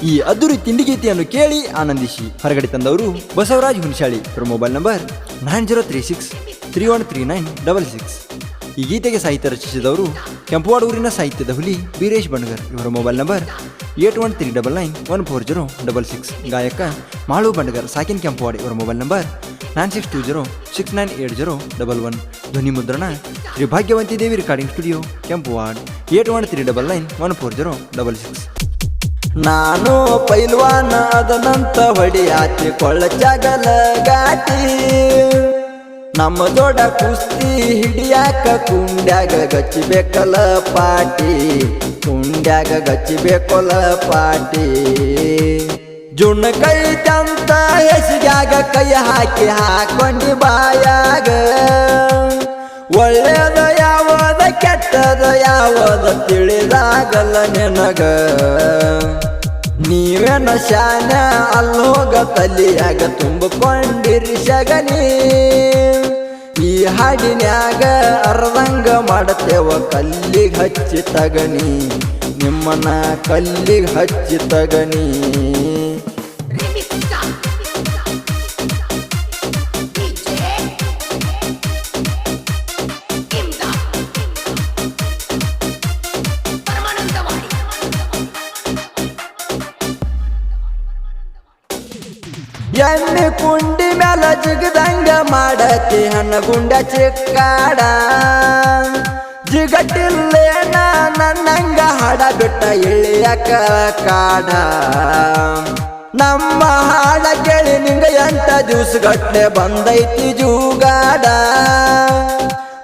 ಈ ಅದ್ದೂರಿ ತಿಂಡಿ ಗೀತೆಯನ್ನು ಕೇಳಿ ಆನಂದಿಸಿ. ಹೊರಗಡೆ ತಂದವರು ಬಸವರಾಜ್ ಹುಣಸಾಳಿ. ಇವರ ಮೊಬೈಲ್ ನಂಬರ್ 9036313966. ಈ ಗೀತೆಗೆ ಸಾಹಿತ್ಯ ರಚಿಸಿದವರು ಕೆಂಪುವಾಡ ಊರಿನ ಸಾಹಿತ್ಯದ ಹುಲಿ ವೀರೇಶ್ ಬಣಗರ್. ಇವರ ಮೊಬೈಲ್ ನಂಬರ್ 8139914066. ಗಾಯಕ ಮಾಳು ಬಣಗರ್ ಸಾಕಿನ್ ಕೆಂಪುವಾಡ. ಇವರ ಮೊಬೈಲ್ ನಂಬರ್ 9620698011. ಧ್ವನಿ ಮುದ್ರಣ ಶ್ರೀ ಭಾಗ್ಯವಂತಿ ದೇವಿ ರೆಕಾರ್ಡಿಂಗ್ ಸ್ಟುಡಿಯೋ ಕೆಂಪುವಾಡ. 8139914066. ನಾನು ಪೈಲ್ವಾನ ಅದನಂತ ಹೊಡಿಯಾತಿ ಕೊಳ್ಳ ಜಗಲ ಗಾಟಿ, ನಮ್ಮ ದೊಡ್ಡ ಕುಸ್ತಿ ಹಿಡಿಯಾಕ ಕುಂಡ್ಯಾಗ ಗಚ್ಚಿಬೇಕಲ್ಲ ಪಾಟಿ, ಕುಂಡ್ಯಾಗ ಗಚ್ಚಿಬೇಕಲ್ಲ ಪಾಟಿ. ಜುಣ್ಣ ಕೈತಂತ ಹೆಸಿಗ್ಯಾಗ ಕೈ ಹಾಕಿ ಹಾಕೊಂಡಿ ಬಾಯಾಗ, ಒಳ್ಳೆಯದ ಯಾವದ ಕೆಟ್ಟದ ಯಾವದ ತಿಳಿದಾಗಲ್ಲ ನಿನಗ. ನೀವೇನ ಶಾನ ಅಲ್ಲೋಗ ತಲಿಯಾಗ ತುಂಬಿಕೊಂಡಿರಿ ಶಗನಿ, ಈ ಹಾಡಿನ್ಯಾಗ ಅರ್ಧಂಗ ಮಾಡತೇವ ಕಲ್ಲಿಗೆ ಹಚ್ಚಿ ತಗನಿ, ನಿಮ್ಮನ್ನ ಕಲ್ಲಿಗೆ ಹಚ್ಚಿ ತಗನಿ. ಎಣ್ಣೆ ಕುಂಡಿ ಮ್ಯಾಲ ಜಿಗದಂಗ ಮಾಡತಿ ಹಣ್ಣಗುಂಡ ಚಿಕ್ಕಾಡ, ಜಿಗಟಿಲ್ಲೇನ ನನ್ನಂಗ ಹಾಡ ಬಿಟ್ಟ ಇಳಿಯಕ ಕಾಡ. ನಮ್ಮ ಹಾಡ ಕೇಳಿ ನಿಂಗ 8 ದಿವ್ಸಗಟ್ಲೆ ಬಂದೈತಿ ಜೂಗಾಡ,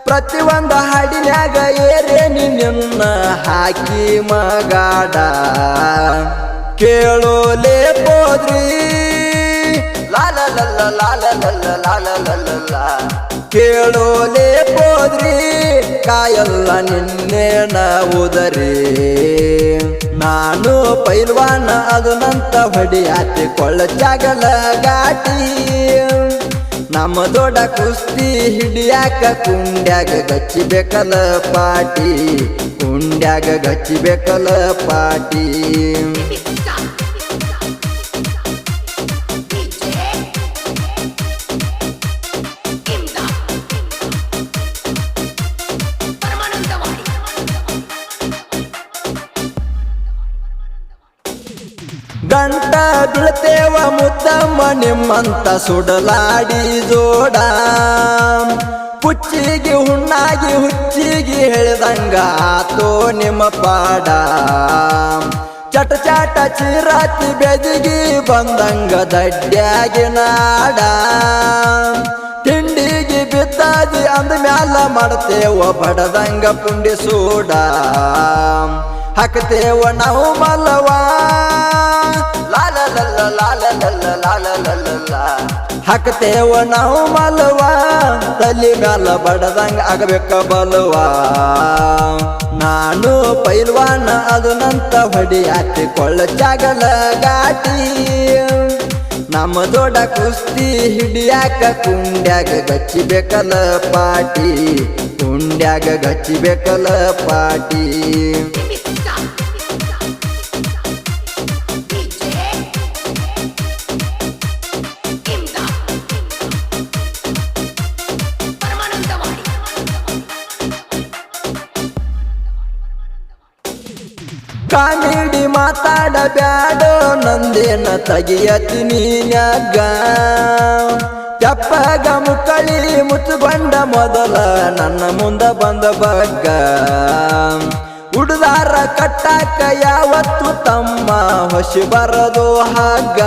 ಪ್ರತಿಯೊಂದು ಹಾಡಿನ್ಯಾಗ ಏರೇನಿ ನಿನ್ನ ಹಾಕಿ ಮಗಾಡ. ಕೇಳೋಲೇ ಹೋದ್ರಿ ಕೇಳೋಲೇ ಹೋದ್ರಿ ಕಾಯಲ್ಲ ನಿನ್ನೇನ ಉದರಿ. ನಾನು ಪೈಲ್ವಾನ ಅದನಂತ ಹೊಡಿಯಾತಿ ಕೊಳ್ಳ ಜಗಲ ಗಾಟಿ, ನಮ್ಮ ದೊಡ್ಡ ಕುಸ್ತಿ ಹಿಡಿಯಾಕ ಕುಂಡ್ಯಾಗ ಗಚ್ಚಿಬೇಕಲ್ಲ ಪಾಟಿ, ಕುಂಡ್ಯಾಗ ಗಚ್ಚಿಬೇಕಲ್ಲ ಪಾಟಿ. ಗಂಟ ಬೀಳ್ತೇವ ಮುದ್ದಮ್ಮ ನಿಮ್ಮಂತ ಸುಡಲಾಡಿ ಜೋಡ, ಪುಚ್ಚಿಗೆ ಹುಣ್ಣಾಗಿ ಹುಚ್ಚಿಗೆ ಹೇಳಿದಂಗ ಆತೋ ನಿಮ್ಮ ಪಾಡ. ಚಟ ಚಾಟ ಚಿರಾತಿ ಬೆದಿಗಿ ಬಂದಂಗ ದಡ್ಡ್ಯಾಗಿ ನಾಡ, ತಿಂಡಿಗೆ ಬಿದ್ದಾದಿ ಅಂದ ಮ್ಯಾಲ ಮಾಡ್ತೇವ ಬಡದಂಗ ಪುಂಡಿ ಸೂಡ. ಹಾಕ್ತೇವ ನಾವು ಮಲ್ಲವಾ ಹಾಕ್ತೇವ ನಾವು ಮಲ್ವಾ, ತಲೆ ಮ್ಯಾಲ ಬಡದಂಗ ಆಗಬೇಕ ಬಲ್ವಾ. ನಾನು ಪೈಲ್ವಾನ ಅದನಂತ ಹೊಡಿಯಾತಿ ಕೊಳ್ಳ ಜಗಲ ಗಾಟಿ, ನಮ್ಮ ದೊಡ್ಡ ಕುಸ್ತಿ ಹಿಡಿಯಾಕ ಕುಂಡ್ಯಾಗ ಗಚ್ಚಿಬೇಕಲ್ಲ ಪಾಟಿ, ಕುಂಡ್ಯಾಗ ಗಚ್ಚಿಬೇಕಲ್ಲ ಪಾಟಿ. ಕಾಮಿಡಿ ಮಾತಾಡಬ್ಯಾಡೋ ನಂದೇನ ತೆಗಿಯತಿ ನೀನ್ಯಾಗ, ತೆಪ್ಪಗ ಮುಕ್ಕಳಿ ಮುಚ್ಚುಗೊಂಡ ಮೊದಲ ನನ್ನ ಮುಂದ ಬಂದ ಬಗ್ಗ. ಹುಡುದಾರ ಕಟ್ಟಾಕ ಯಾವತ್ತು ತಮ್ಮ ಹೊಸಿ ಬರದು ಹಾಗ,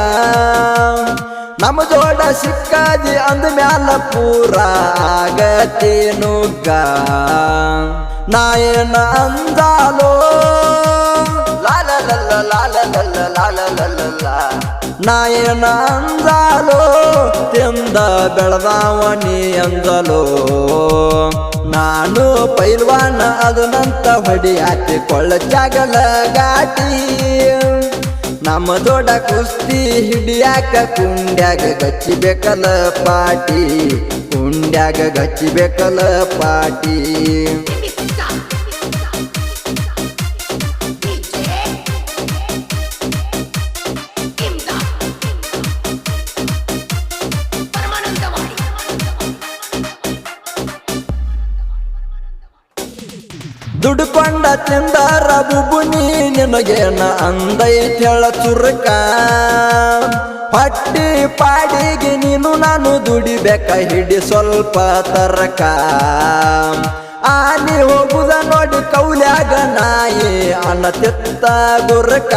ನಮ್ಮ ಜೋಡ ಸಿಕ್ಕಾದಿ ಅಂದ ಮ್ಯಾಲ ಪೂರ ಆಗತಿ ನುಗ್ಗ. ನಾಯನ ಅಂದಾಲೋ ನಾಯನ ಅಂದಾಲೋ, ತಿಂದ ಬೆಳದಾವಣಿ ಅಂದಲೋ. ನಾನು ಪೈಲ್ವಾನ ಅದನಂತ ಹೊಡಿಯಾತಿ ಕೊಳ್ಳ ಜಗಲ ಗಾಟಿ, ನಮ್ಮ ದೊಡ್ಡ ಕುಸ್ತಿ ಹಿಡಿಯಾಕ ಕುಂಡ್ಯಾಗ ಗಚ್ಚಿಬೇಕಲ್ಲ ಪಾಟಿ, ಕುಂಡ್ಯಾಗ ಗಚ್ಚಿಬೇಕಲ್ಲ ಪಾಟಿ. ತಿಂದಾರ ಬುಬುನಿ ನಿನಗೇನ ಅಂದೈತ್ ಹೇಳ ಚುರುಕ ಹೊಟ್ಟಿ ಪಾಡಿಗೆ ನೀನು ನಾನು ದುಡಿಬೇಕ ಹಿಡಿ ಸ್ವಲ್ಪ ತರಕ ಆನಿ ಹೋಗುದ ನೋಡಿ ಕೌಲ್ಯಾಗ ನಾಯಿ ಅನ್ನತಿತ್ತ ಗುರಕ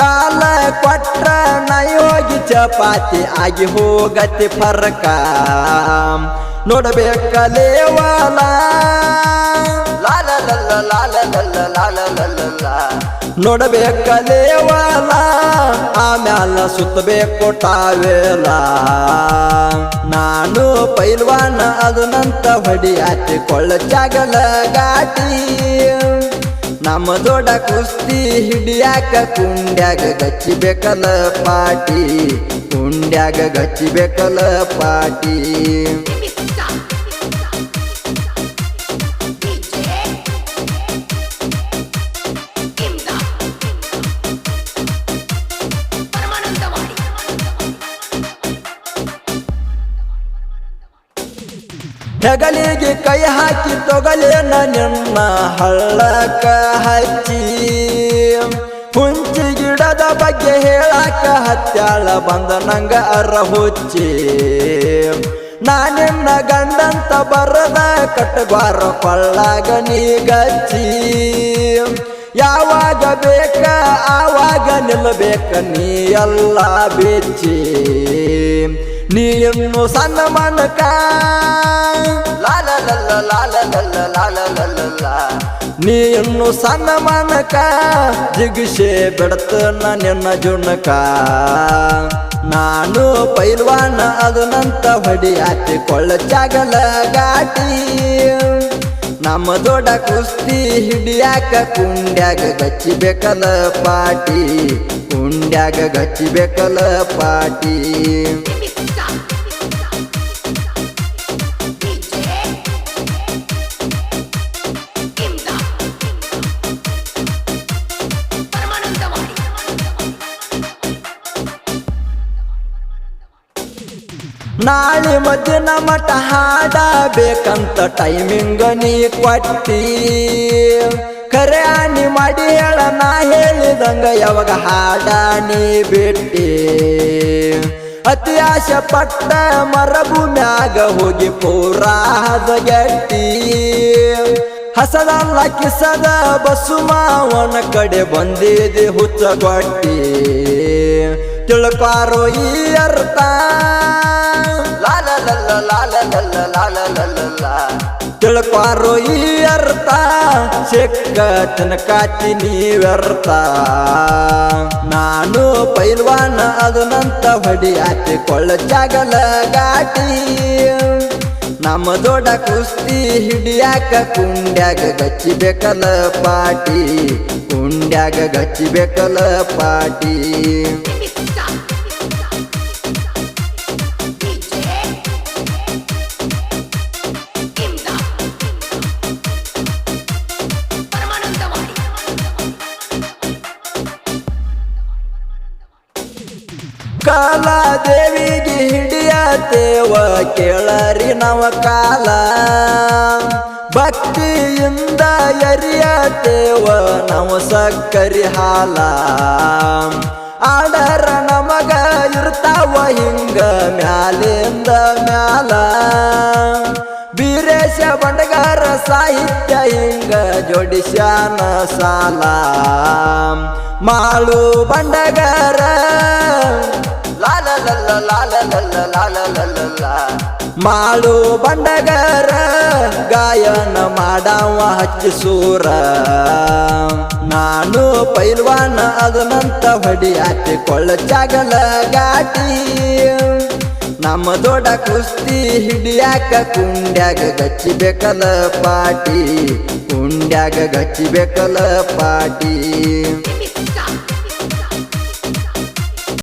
ಕಾಲ ಕೊಟ್ರ ನಾಯಿ ಹೋಗಿ ಚಪಾತಿ ಆಗಿ ಹೋಗತಿ ಫರಕ ನೋಡಬೇಕಲೇವಲ ಲಾಲ ಲಲ್ಲ ಲಾಲ ಲಲ್ಲ ಲಾಲ ಲಲ್ಲ ನೋಡಬೇಕಲೇವಲ ಆಮ್ಯಾಲ ಸುತ್ತಬೇಕು ಟಾವೇಲ ನಾನು ಪೈಲ್ವಾನ ಅದನಂತ ಹೊಡಿಯಾತಿ ಕೊಳ್ಳ ಜಾಗಲ ಗಾಟಿ ನಮ್ಮ ದೊಡ್ಡ ಕುಸ್ತಿ ಹಿಡಿಯಾಕ ಕುಂಡ್ಯಾಗ ಗಚ್ಚಿಬೇಕಲ್ಲ ಪಾಟಿ ಕುಂಡ್ಯಾಗ ಗಚ್ಚಿಬೇಕಲ್ಲ ಪಾಟಿ ಹೆಗಲಿಗೆ ಕೈ ಹಾಕಿ ತೊಗಲೇನ ನಿನ್ನ ಹಳ್ಳಕ ಹಚ್ಚಿ ಹುಂಚಿ ಗಿಡದ ಬಗ್ಗೆ ಹೇಳಾಕ ಹತ್ಯಾಳ ಬಂದ ನಂಗ ಅರ ಹುಚ್ಚಿ ನಾನಿನ್ನ ಗಂಡಂತ ಬರದ ಕಟ್ಟಗಾರ ಕೊಳ್ಳಾಗ ನೀ ಗಚ್ಚಿ ಯಾವಾಗ ಬೇಕ ಆವಾಗ ನಿಲ್ಲಬೇಕ ನೀ ಎಲ್ಲ ಬೆಚ್ಚಿ ನೀ ಇನ್ನು ಸಣ್ಣ ಮನಕ ಲಾಲ ಲಲ್ಲ ಲಾಲ ಲಲ್ಲ ಲಾಲ ಲಲ್ಲ ನೀ ಇನ್ನು ಸಣ್ಣ ಮನಕ ಜಿಗಿಸೆ ಬಿಡ್ತನ ನಿನ್ನ ಜುಣಕ ನಾನು ಪೈಲ್ವಾನ ಅದನಂತ ಹೊಡಿಯಾತಿ ಕೊಳ್ಳ ಜಾಗಲ ಗಾಟಿ ನಮ್ಮ ದೊಡ್ಡ ಕುಸ್ತಿ ಹಿಡಿಯಾಕ ಕುಂಡ್ಯಾಗ ಗಚ್ಚಿಬೇಕಲ್ಲ ಪಾಟಿ ಕುಂಡ್ಯಾಗ ಗಚ್ಚಿಬೇಕಲ್ಲ ಪಾಟಿ ನಾಳೆ ಮಧ್ಯಾಹ್ನ ಮಠ ಹಾಡಬೇಕಂತ ಟೈಮಿಂಗ್ ನೀ ಕೊಟ್ಟಿ ಕರೆ ಆನಿ ಮಾಡಿ ಹೇಳ ನಾ ಹೇಳಿದಂಗ ಯಾವಾಗ ಹಾಡ ನೀ ಬಿಟ್ಟಿ ಅತಿ ಆಸೆ ಪಟ್ಟ ಮರಭೂಮ್ಯಾಗ ಹೋಗಿ ಪೂರಾ ಹದಗೆಟ್ಟಿ ಹಸದಲ್ಲ ಕಿಸದ ಬಸ್ಸು ಮಾವನ ಕಡೆ ಬಂದಿದೆ ಹುಚ್ಚಗೊಟ್ಟಿ ತಿಳ್ಕಾರೋ ಈ ಅರ್ಥ ಲಾಲ ಲಲ್ಲ ಲಾಲ ಲಲ್ಲ ಲಾಲ ಲಲ್ಲ ತಿಳ್ಕಾರೋ ಈ ಅರ್ಥ ಸಿಕ್ಕ ತನಕಾತಿ ನೀ ವ್ಯರ್ಥ ನಾನು ಪೈಲ್ವಾನ ಅದನಂತ ಹೊಡಿಯಾತಿ ಕೊಳ್ಳ ಜಾಗಲ ಗಾಟಿ ನಮ್ಮ ದೊಡ್ಡ ಕುಸ್ತಿ ಹಿಡಿಯಾಕ ಕುಂಡ್ಯಾಗ ಗಚ್ಚಿಬೇಕಲ್ಲ ಪಾಟಿ ಕುಂಡ್ಯಾಗ ಗಚ್ಚಿಬೇಕಲ್ಲ ಪಾಟಿ ಕಾಲಾದೇವಿಗೆ ಹಿಡಿಯತೇವ ಕೇಳರಿ ನವ ಕಾಲ ಭಕ್ತಿಯಿಂದ ಎರಿಯತೇವ ನವ ಸಕ್ಕರಿ ಹಾಲ ಆಡರ ನಮಗ ಇರ್ತಾವ ಹಿಂಗ ಮ್ಯಾಲಿಂದ ಮ್ಯಾಲ ಬೀರೇಶ ಬಂಡಗಾರ ಸಾಹಿತ್ಯ ಹಿಂಗ ಜೋಡಿಸ್ಯಾನ ಸಾಲ ಮಾಳು ಬಂಡಗಾರ ಲಾಲ ಲಲ್ಲ ಲಾಲ ಲಲ್ಲ ಲಾಲ ಲಲ್ಲ ಮಾಳು ಬಂಡಗಾರ ಗಾಯನ ಮಾಡವ ಹಚ್ಚಿಸೂರ ನಾನು ಪೈಲ್ವಾನ ಅದನಂತ ಹೊಡಿಯಾತಿ ಕೊಳ್ಳ ಜಾಗಲ ಗಾಟಿ ನಮ್ಮ ದೊಡ್ಡ ಕುಸ್ತಿ ಹಿಡಿಯಾಕ ಕುಂಡ್ಯಾಗ ಗಚ್ಚಿಬೇಕಲ್ಲ ಪಾಟಿ ಕುಂಡ್ಯಾಗ ಗಚ್ಚಿಬೇಕಲ್ಲ ಪಾಟಿ